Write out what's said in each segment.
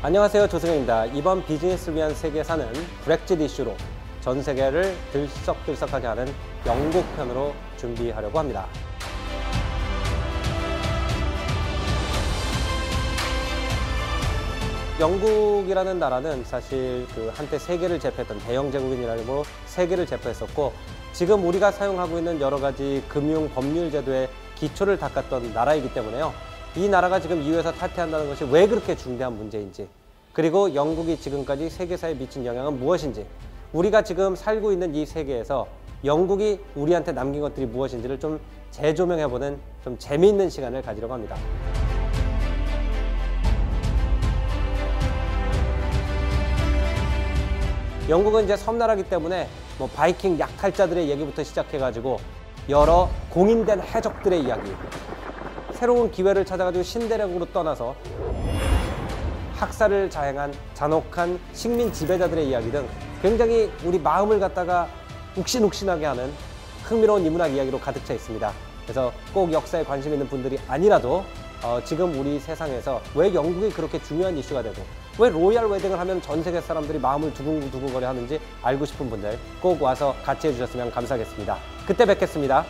안녕하세요, 조승현입니다. 이번 비즈니스를 위한 세계사는 브렉짓 이슈로 전 세계를 들썩들썩하게 하는 영국 편으로 준비하려고 합니다. 영국이라는 나라는 사실 한때 세계를 제패했던 대영 제국인이라고 세계를 제패했었고, 지금 우리가 사용하고 있는 여러 가지 금융 법률 제도의 기초를 닦았던 나라이기 때문에요. 이 나라가 지금 이유에서 탈퇴한다는 것이 왜 그렇게 중대한 문제인지, 그리고 영국이 지금까지 세계사에 미친 영향은 무엇인지, 우리가 지금 살고 있는 이 세계에서 영국이 우리한테 남긴 것들이 무엇인지를 좀 재조명해보는 좀 재미있는 시간을 가지려고 합니다. 영국은 이제 섬나라이기 때문에 바이킹 약탈자들의 얘기부터 시작해가지고 여러 공인된 해적들의 이야기, 새로운 기회를 찾아가지고 신대륙으로 떠나서 학살을 자행한 잔혹한 식민 지배자들의 이야기 등 굉장히 우리 마음을 갖다가 욱신욱신하게 하는 흥미로운 인문학 이야기로 가득 차 있습니다. 그래서 꼭 역사에 관심 있는 분들이 아니라도 지금 우리 세상에서 왜 영국이 그렇게 중요한 이슈가 되고 왜 로얄 웨딩을 하면 전 세계 사람들이 마음을 두근두근거려 하는지 알고 싶은 분들 꼭 와서 같이 해주셨으면 감사하겠습니다. 그때 뵙겠습니다.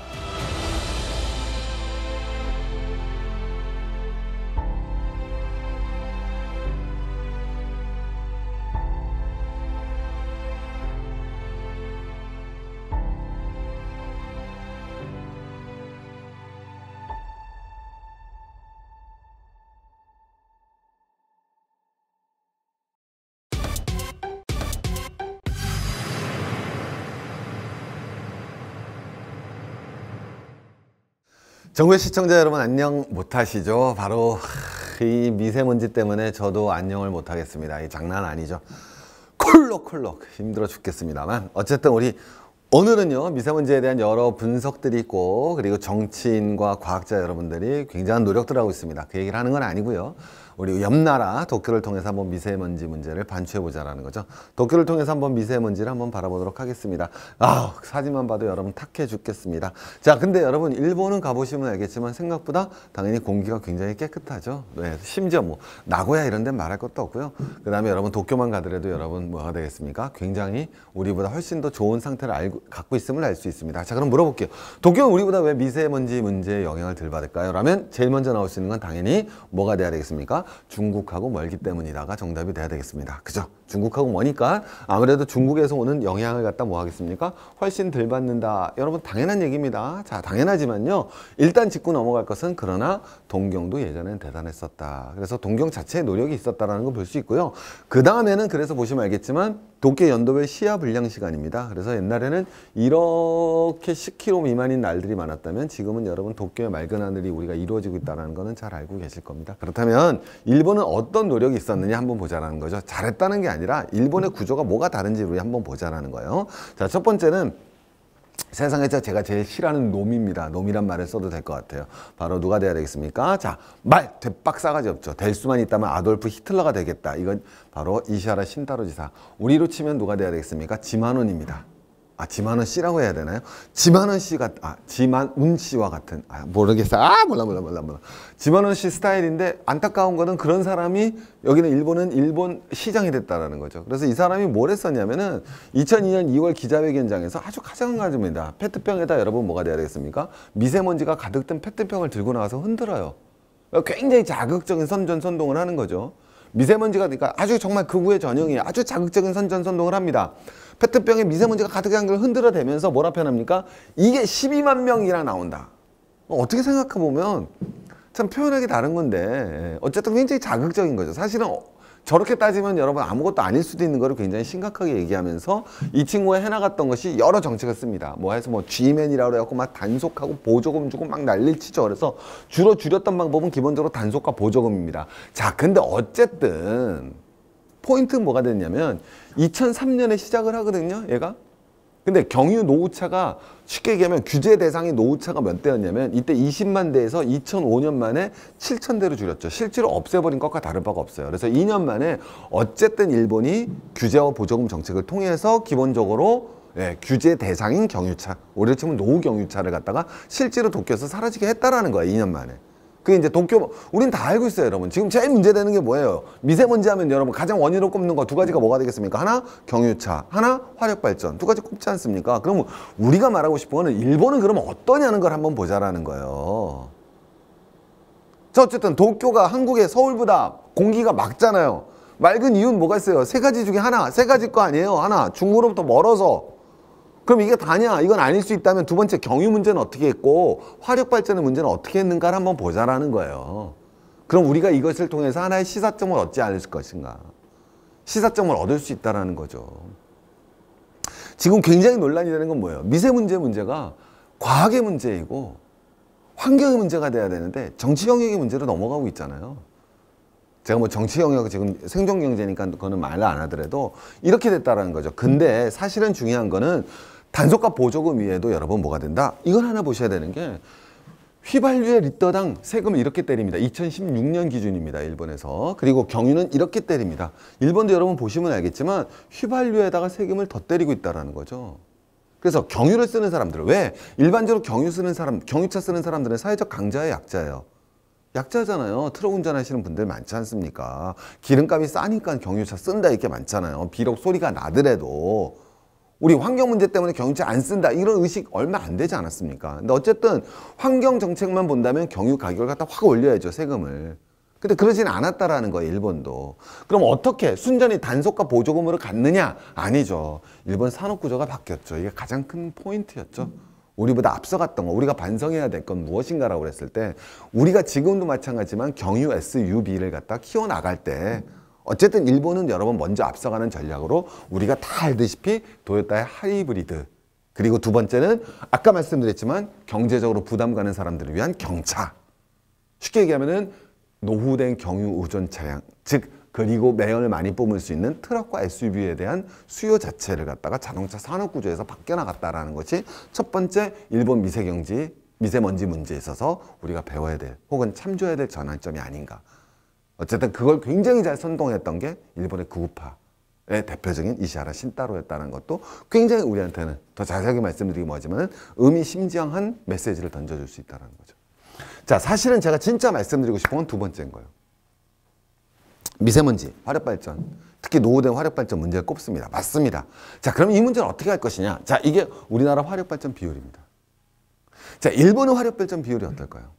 전국의 시청자 여러분, 안녕 못하시죠? 바로 이 미세먼지 때문에 저도 안녕을 못하겠습니다. 이 장난 아니죠? 콜록콜록 힘들어 죽겠습니다만, 어쨌든 우리 오늘은요, 미세먼지에 대한 여러 분석들이 있고, 그리고 정치인과 과학자 여러분들이 굉장한 노력들을 하고 있습니다. 그 얘기를 하는 건 아니고요. 우리 옆나라 도쿄를 통해서 한번 미세먼지 문제를 반추해보자라는 거죠. 도쿄를 통해서 한번 미세먼지를 한번 바라보도록 하겠습니다. 사진만 봐도 여러분 탁해 죽겠습니다. 자, 근데 여러분 일본은 가보시면 알겠지만 생각보다 당연히 공기가 굉장히 깨끗하죠. 네, 심지어 나고야 이런 데는 말할 것도 없고요. 그 다음에 여러분 도쿄만 가더라도 여러분 뭐가 되겠습니까? 굉장히 우리보다 훨씬 더 좋은 상태를 갖고 있음을 알 수 있습니다. 자, 그럼 물어볼게요. 도쿄는 우리보다 왜 미세먼지 문제에 영향을 덜 받을까요? 라면 제일 먼저 나올 수 있는 건 당연히 뭐가 돼야 되겠습니까? 중국하고 멀기 때문이다가 정답이 돼야 되겠습니다. 그죠? 중국하고 머니까 아무래도 중국에서 오는 영향을 갖다 뭐 하겠습니까? 훨씬 덜 받는다. 여러분 당연한 얘기입니다. 자, 당연하지만요. 일단 짚고 넘어갈 것은 그러나 동경도 예전엔 대단했었다. 그래서 동경 자체의 노력이 있었다라는 거 볼 수 있고요. 그 다음에는 그래서 보시면 알겠지만 도쿄 연도별 시야 불량 시간입니다. 그래서 옛날에는 이렇게 10km 미만인 날들이 많았다면 지금은 여러분 도쿄의 맑은 하늘이 우리가 이루어지고 있다는 거는 잘 알고 계실 겁니다. 그렇다면 일본은 어떤 노력이 있었느냐 한번 보자라는 거죠. 잘했다는 게 아니라 일본의 구조가 뭐가 다른지 우리 한번 보자라는 거예요. 자, 첫 번째는 세상에서 제가 제일 싫어하는 놈입니다. 놈이란 말을 써도 될 것 같아요. 바로 누가 돼야 되겠습니까? 자, 말 대박 싸가지 없죠. 될 수만 있다면 아돌프 히틀러가 되겠다. 이건 바로 이시하라 신타로 지사. 우리로 치면 누가 돼야 되겠습니까? 지만원입니다. 지만원 씨라고 해야 되나요? 지만원 씨가 지만운 씨와 같은 모르겠어요. 몰라. 지만원 씨 스타일인데 안타까운 거는 그런 사람이 여기는 일본 시장이 됐다라는 거죠. 그래서 이 사람이 뭘 했었냐면은 2002년 2월 기자회견장에서 아주 가장 가집니다. 페트병에다 여러분 뭐가 돼야 되겠습니까? 미세먼지가 가득 든 페트병을 들고 나와서 흔들어요. 굉장히 자극적인 선전선동을 하는 거죠. 미세먼지가 그러니까 아주 정말 극우의 전형이에요. 아주 자극적인 선전선동을 합니다. 페트병에 미세먼지가 가득한 걸 흔들어대면서 뭐라 표현합니까? 이게 12만 명이나 나온다. 어떻게 생각해보면 참 표현하기 다른 건데 어쨌든 굉장히 자극적인 거죠. 사실은 저렇게 따지면 여러분 아무것도 아닐 수도 있는 거를 굉장히 심각하게 얘기하면서 이 친구가 해나갔던 것이 여러 정책을 씁니다. 해서 G맨이라고 그래갖고 막 단속하고 보조금 주고 막 난리를 치죠. 그래서 주로 줄였던 방법은 기본적으로 단속과 보조금입니다. 자, 근데 어쨌든 포인트는 뭐가 됐냐면 2003년에 시작을 하거든요, 얘가. 근데 경유 노후차가 쉽게 얘기하면 규제 대상의 노후차가 몇 대였냐면 이때 20만 대에서 2005년 만에 7천 대로 줄였죠. 실제로 없애버린 것과 다를 바가 없어요. 그래서 2년 만에 어쨌든 일본이 규제와 보조금 정책을 통해서 기본적으로 규제 대상인 경유차, 우리로 치면 노후 경유차를 갖다가 실제로 도쿄에서 사라지게 했다라는 거예요. 2년 만에. 그게 이제 도쿄, 우린 다 알고 있어요, 여러분. 지금 제일 문제되는 게 뭐예요? 미세먼지 하면 여러분 가장 원인으로 꼽는 거 두 가지가 뭐가 되겠습니까? 하나, 경유차. 하나, 화력발전. 두 가지 꼽지 않습니까? 그럼 우리가 말하고 싶은 거는 일본은 그러면 어떠냐는 걸 한번 보자라는 거예요. 자, 어쨌든 도쿄가 한국의 서울보다 공기가 맑잖아요. 맑은 이유는 뭐가 있어요? 세 가지 중에 하나, 세 가지 거 아니에요. 하나, 중국으로부터 멀어서. 그럼 이게 다냐? 이건 아닐 수 있다면 두 번째 경유 문제는 어떻게 했고 화력 발전의 문제는 어떻게 했는가를 한번 보자라는 거예요. 그럼 우리가 이것을 통해서 하나의 시사점을 얻지 않을 것인가? 시사점을 얻을 수 있다는 거죠. 지금 굉장히 논란이 되는 건 뭐예요? 미세먼지의 문제가 과학의 문제이고 환경의 문제가 돼야 되는데 정치 영역의 문제로 넘어가고 있잖아요. 제가 뭐 정치 영역 지금 생존 경제니까 그거는 말을 안 하더라도 이렇게 됐다라는 거죠. 근데 사실은 중요한 거는 단속과 보조금 위에도 여러분 뭐가 된다? 이걸 하나 보셔야 되는 게 휘발유의 리터당 세금을 이렇게 때립니다. 2016년 기준입니다. 일본에서. 그리고 경유는 이렇게 때립니다. 일본도 여러분 보시면 알겠지만 휘발유에다가 세금을 더 때리고 있다는 거죠. 그래서 경유를 쓰는 사람들, 왜? 일반적으로 경유 쓰는 사람, 경유차 쓰는 사람들은 사회적 강자의 약자예요. 약자잖아요. 트럭 운전하시는 분들 많지 않습니까? 기름값이 싸니까 경유차 쓴다 이렇게 많잖아요. 비록 소리가 나더라도 우리 환경 문제 때문에 경유차 안 쓴다 이런 의식 얼마 안 되지 않았습니까? 근데 어쨌든 환경 정책만 본다면 경유 가격을 갖다 확 올려야죠, 세금을. 근데 그러진 않았다라는 거예요, 일본도. 그럼 어떻게 순전히 단속과 보조금으로 갔느냐? 아니죠. 일본 산업 구조가 바뀌었죠. 이게 가장 큰 포인트였죠. 우리보다 앞서갔던 거, 우리가 반성해야 될 건 무엇인가라고 그랬을 때 우리가 지금도 마찬가지지만 경유 SUV를 갖다 키워나갈 때 어쨌든 일본은 여러분 먼저 앞서가는 전략으로 우리가 다 알다시피 도요타의 하이브리드, 그리고 두 번째는 아까 말씀드렸지만 경제적으로 부담 가는 사람들을 위한 경차, 쉽게 얘기하면은 노후된 경유 의존 차량, 즉 그리고 매연을 많이 뿜을 수 있는 트럭과 SUV에 대한 수요 자체를 갖다가 자동차 산업 구조에서 바뀌어 나갔다라는 것이 첫 번째 일본 미세먼지 문제에 있어서 우리가 배워야 될 혹은 참조해야 될 전환점이 아닌가. 어쨌든 그걸 굉장히 잘 선동했던 게 일본의 998의 대표적인 이시하라 신타로였다는 것도 굉장히 우리한테는 더 자세하게 말씀드리기 뭐하지만 의미심장한 메시지를 던져줄 수 있다는 거죠. 자, 사실은 제가 진짜 말씀드리고 싶은 건 두 번째인 거예요. 미세먼지, 화력발전, 특히 노후된 화력발전 문제를 꼽습니다. 맞습니다. 자, 그럼 이 문제를 어떻게 할 것이냐? 자, 이게 우리나라 화력발전 비율입니다. 자, 일본의 화력발전 비율이 어떨까요?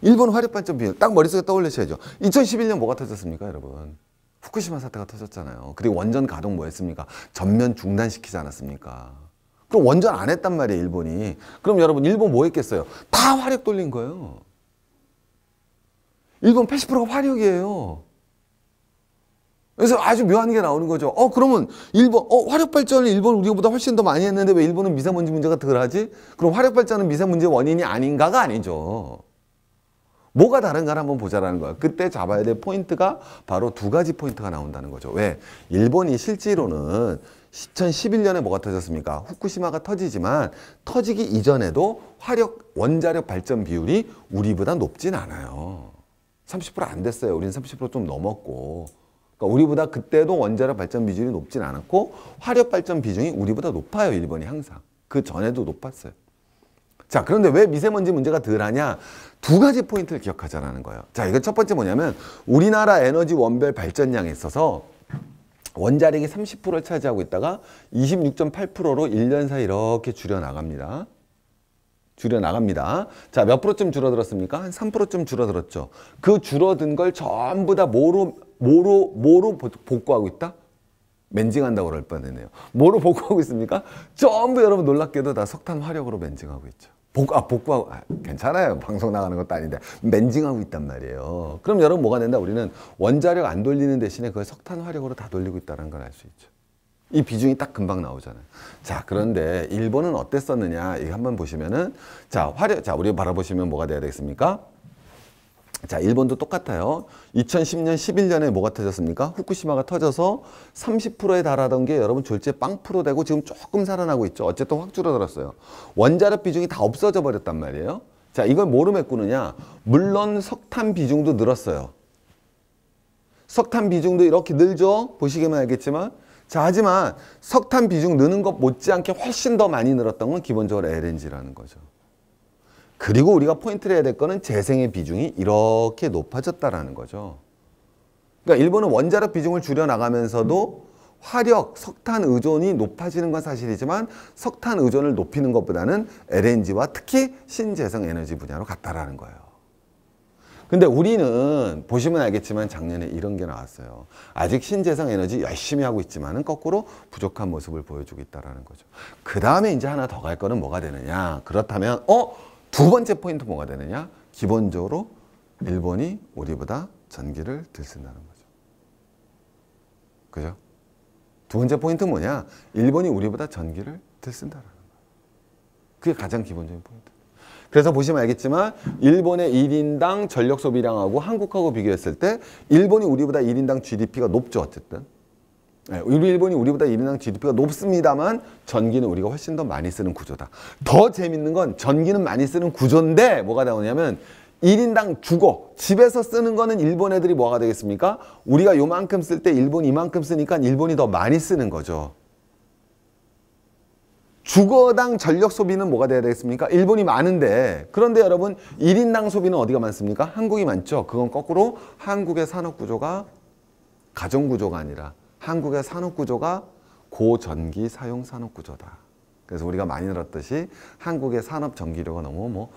일본 화력발전 비율 딱 머릿속에 떠올리셔야죠. 2011년 뭐가 터졌습니까, 여러분? 후쿠시마 사태가 터졌잖아요. 그리고 원전 가동 뭐 했습니까? 전면 중단시키지 않았습니까? 그럼 원전 안 했단 말이에요, 일본이. 그럼 여러분, 일본 뭐 했겠어요? 다 화력 돌린 거예요. 일본 80%가 화력이에요. 그래서 아주 묘한 게 나오는 거죠. 그러면 일본, 화력발전을 일본 우리보다 훨씬 더 많이 했는데 왜 일본은 미세먼지 문제가 덜 하지? 그럼 화력발전은 미세먼지의 원인이 아닌가가 아니죠. 뭐가 다른가를 한번 보자라는 거야. 그때 잡아야 될 포인트가 바로 두 가지 포인트가 나온다는 거죠. 왜? 일본이 실제로는 2011년에 뭐가 터졌습니까? 후쿠시마가 터지지만 터지기 이전에도 원자력 발전 비율이 우리보다 높진 않아요. 30% 안 됐어요. 우리는 30% 좀 넘었고. 그러니까 우리보다 그때도 원자력 발전 비중이 높진 않았고 화력 발전 비중이 우리보다 높아요. 일본이 항상. 그 전에도 높았어요. 자, 그런데 왜 미세먼지 문제가 덜하냐? 두 가지 포인트를 기억하자라는 거예요. 자, 이건 첫 번째 뭐냐면 우리나라 에너지 원별 발전량에 있어서 원자력이 30%를 차지하고 있다가 26.8%로 1년 사이 이렇게 줄여나갑니다. 자, 몇 프로쯤 줄어들었습니까? 한 3%쯤 줄어들었죠. 그 줄어든 걸 전부 다 뭐로 복구하고 있다? 멘징한다고 그럴 뻔했네요. 뭐로 복구하고 있습니까? 전부 여러분 놀랍게도 다 석탄 화력으로 멘징하고 있죠. 복구하고, 괜찮아요. 방송 나가는 것도 아닌데. 멘징하고 있단 말이에요. 그럼 여러분 뭐가 된다? 우리는 원자력 안 돌리는 대신에 그걸 석탄 화력으로 다 돌리고 있다는 걸 알 수 있죠. 이 비중이 딱 금방 나오잖아요. 자, 그런데 일본은 어땠었느냐? 이거 한번 보시면은, 자, 우리 바라보시면 뭐가 돼야 되겠습니까? 자, 일본도 똑같아요. 2010년, 11년에 뭐가 터졌습니까? 후쿠시마가 터져서 30%에 달하던 게 여러분 졸지에 0% 되고 지금 조금 살아나고 있죠. 어쨌든 확 줄어들었어요. 원자력 비중이 다 없어져 버렸단 말이에요. 자, 이걸 뭐로 메꾸느냐? 물론 석탄 비중도 늘었어요. 석탄 비중도 이렇게 늘죠? 보시기만 알겠지만. 자, 하지만 석탄 비중 느는 것 못지않게 훨씬 더 많이 늘었던 건 기본적으로 LNG라는 거죠. 그리고 우리가 포인트를 해야 될 거는 재생의 비중이 이렇게 높아졌다라는 거죠. 그러니까 일본은 원자력 비중을 줄여나가면서도 화력, 석탄 의존이 높아지는 건 사실이지만 석탄 의존을 높이는 것보다는 LNG와 특히 신재생 에너지 분야로 갔다라는 거예요. 근데 우리는 보시면 알겠지만 작년에 이런 게 나왔어요. 아직 신재생 에너지 열심히 하고 있지만은 거꾸로 부족한 모습을 보여주고 있다라는 거죠. 그 다음에 이제 하나 더 갈 거는 뭐가 되느냐? 그렇다면 두 번째 포인트 뭐가 되느냐? 기본적으로 일본이 우리보다 전기를 덜 쓴다는 거죠. 그죠? 두 번째 포인트는 뭐냐? 일본이 우리보다 전기를 덜 쓴다는 거예요. 그게 가장 기본적인 포인트. 그래서 보시면 알겠지만 일본의 1인당 전력 소비량하고 한국하고 비교했을 때 일본이 우리보다 1인당 GDP가 높죠. 어쨌든. 네, 일본이 우리보다 1인당 GDP가 높습니다만 전기는 우리가 훨씬 더 많이 쓰는 구조다. 더 재밌는 건 전기는 많이 쓰는 구조인데 뭐가 나오냐면 1인당 주거, 집에서 쓰는 거는 일본 애들이 뭐가 되겠습니까? 우리가 요만큼 쓸 때 일본이 이만큼 쓰니까 일본이 더 많이 쓰는 거죠. 주거당 전력 소비는 뭐가 돼야 되겠습니까? 일본이 많은데 그런데 여러분 1인당 소비는 어디가 많습니까? 한국이 많죠. 그건 거꾸로 한국의 산업구조가 가정구조가 아니라 한국의 산업구조가 고전기 사용 산업구조다. 그래서 우리가 많이 들었듯이 한국의 산업 전기료가 너무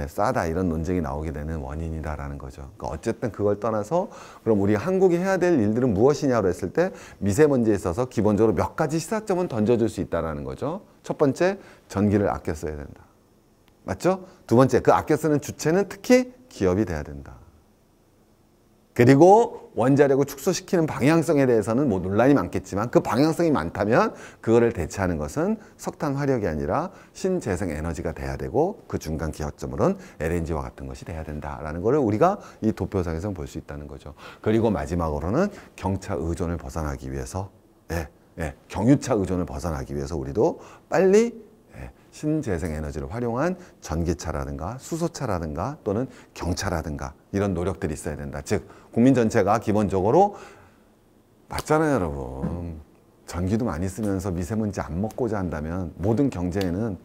싸다 이런 논쟁이 나오게 되는 원인이다라는 거죠. 그러니까 어쨌든 그걸 떠나서 그럼 우리 한국이 해야 될 일들은 무엇이냐고 했을 때 미세먼지에 있어서 기본적으로 몇 가지 시사점은 던져줄 수 있다는 거죠. 첫 번째, 전기를 아껴 써야 된다. 맞죠? 두 번째, 그 아껴 쓰는 주체는 특히 기업이 돼야 된다. 그리고 원자력을 축소시키는 방향성에 대해서는 뭐 논란이 많겠지만 그 방향성이 많다면 그거를 대체하는 것은 석탄 화력이 아니라 신재생 에너지가 돼야 되고 그 중간 기여점으로는 LNG와 같은 것이 돼야 된다라는 거를 우리가 이 도표상에서 볼 수 있다는 거죠. 그리고 마지막으로는 경차 의존을 벗어나기 위해서 경유차 의존을 벗어나기 위해서 우리도 빨리 신재생 에너지를 활용한 전기차라든가 수소차라든가 또는 경차라든가 이런 노력들이 있어야 된다. 즉 국민 전체가 기본적으로 맞잖아요 여러분. 전기도 많이 쓰면서 미세먼지 안 먹고자 한다면 모든 경제에는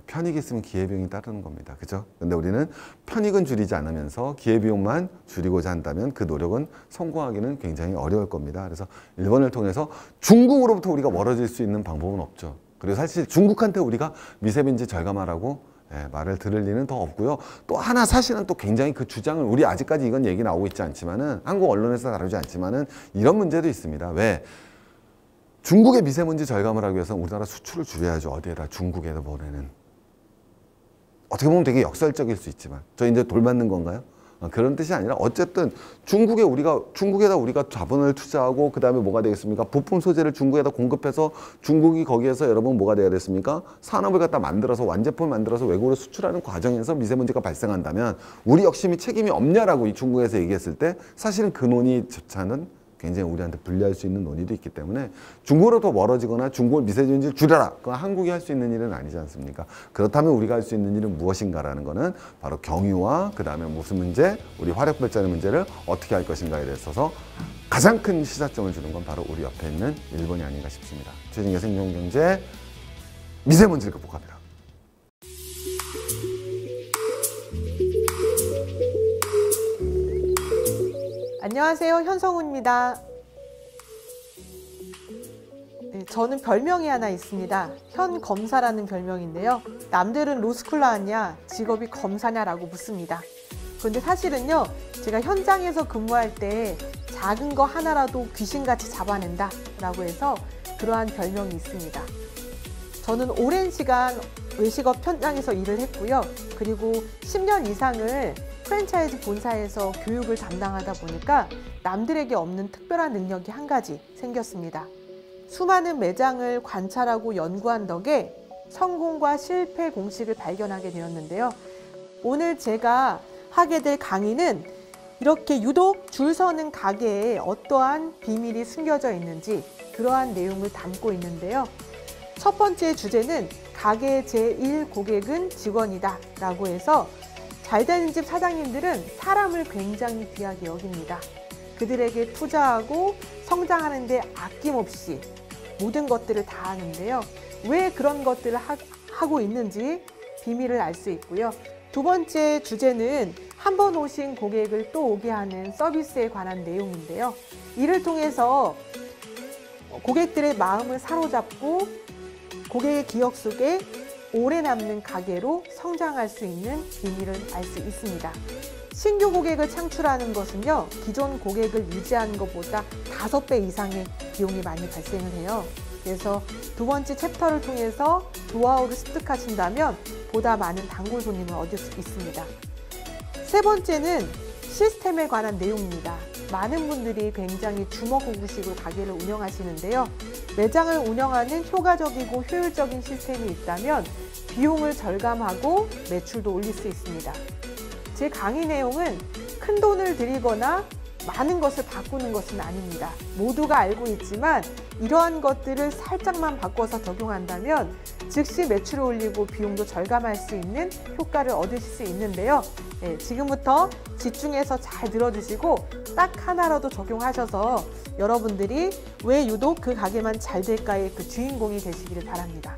편익이 있으면 기회비용이 따르는 겁니다. 그죠? 근데 우리는 편익은 줄이지 않으면서 기회비용만 줄이고자 한다면 그 노력은 성공하기는 굉장히 어려울 겁니다. 그래서 일본을 통해서 중국으로부터 우리가 멀어질 수 있는 방법은 없죠. 그리고 사실 중국한테 우리가 미세먼지 절감하라고 말을 들을 리는 더 없고요. 또 하나 사실은 또 굉장히 그 주장을 우리 아직까지 이건 얘기 나오고 있지 않지만은 한국 언론에서 다루지 않지만은 이런 문제도 있습니다. 왜? 중국의 미세먼지 절감을 하기 위해서는 우리나라 수출을 줄여야죠. 어디에다 중국에다 보내는. 어떻게 보면 되게 역설적일 수 있지만 저 이제 돌 맞는 건가요? 그런 뜻이 아니라 어쨌든 중국에다 우리가 자본을 투자하고 그 다음에 뭐가 되겠습니까? 부품 소재를 중국에다 공급해서 중국이 거기에서 여러분 뭐가 돼야 됐습니까? 산업을 갖다 만들어서 완제품을 만들어서 외국으로 수출하는 과정에서 미세먼지가 발생한다면 우리 역시 책임이 없냐라고 이 중국에서 얘기했을 때 사실은 그 논의조차는 굉장히 우리한테 불리할 수 있는 논의도 있기 때문에 중국으로부터 멀어지거나 중국을 미세먼지를 줄여라. 그건 한국이 할 수 있는 일은 아니지 않습니까? 그렇다면 우리가 할 수 있는 일은 무엇인가라는 거는 바로 경유와 그 다음에 무슨 문제, 우리 화력 발전의 문제를 어떻게 할 것인가에 대해서 가장 큰 시사점을 주는 건 바로 우리 옆에 있는 일본이 아닌가 싶습니다. 최진의 생명경제 미세먼지를 극복합니다. 안녕하세요. 현성우입니다. 저는 별명이 하나 있습니다. 현검사라는 별명인데요. 남들은 로스쿨 나왔냐, 직업이 검사냐라고 묻습니다. 그런데 사실은요, 제가 현장에서 근무할 때 작은 거 하나라도 귀신같이 잡아낸다 라고 해서 그러한 별명이 있습니다. 저는 오랜 시간 외식업 현장에서 일을 했고요. 그리고 10년 이상을 프랜차이즈 본사에서 교육을 담당하다 보니까 남들에게 없는 특별한 능력이 한 가지 생겼습니다. 수많은 매장을 관찰하고 연구한 덕에 성공과 실패 공식을 발견하게 되었는데요. 오늘 제가 하게 될 강의는 이렇게 유독 줄 서는 가게에 어떠한 비밀이 숨겨져 있는지 그러한 내용을 담고 있는데요. 첫 번째 주제는 가게 제1 고객은 직원이다 라고 해서 잘 되는 집 사장님들은 사람을 굉장히 귀하게 여깁니다. 그들에게 투자하고 성장하는 데 아낌없이 모든 것들을 다 하는데요. 왜 그런 것들을 하고 있는지 비밀을 알 수 있고요. 두 번째 주제는 한 번 오신 고객을 또 오게 하는 서비스에 관한 내용인데요. 이를 통해서 고객들의 마음을 사로잡고 고객의 기억 속에 오래 남는 가게로 성장할 수 있는 비밀을 알 수 있습니다. 신규 고객을 창출하는 것은요, 기존 고객을 유지하는 것보다 5배 이상의 비용이 많이 발생을 해요. 그래서 두 번째 챕터를 통해서 노하우를 습득하신다면 보다 많은 단골 손님을 얻을 수 있습니다. 세 번째는 시스템에 관한 내용입니다. 많은 분들이 굉장히 주먹구구식으로 가게를 운영하시는데요. 매장을 운영하는 효과적이고 효율적인 시스템이 있다면 비용을 절감하고 매출도 올릴 수 있습니다. 제 강의 내용은 큰 돈을 들이거나 많은 것을 바꾸는 것은 아닙니다. 모두가 알고 있지만 이러한 것들을 살짝만 바꿔서 적용한다면 즉시 매출을 올리고 비용도 절감할 수 있는 효과를 얻으실 수 있는데요. 지금부터 집중해서 잘 들어주시고 딱 하나라도 적용하셔서 여러분들이 왜 유독 그 가게만 잘 될까의 그 주인공이 되시기를 바랍니다.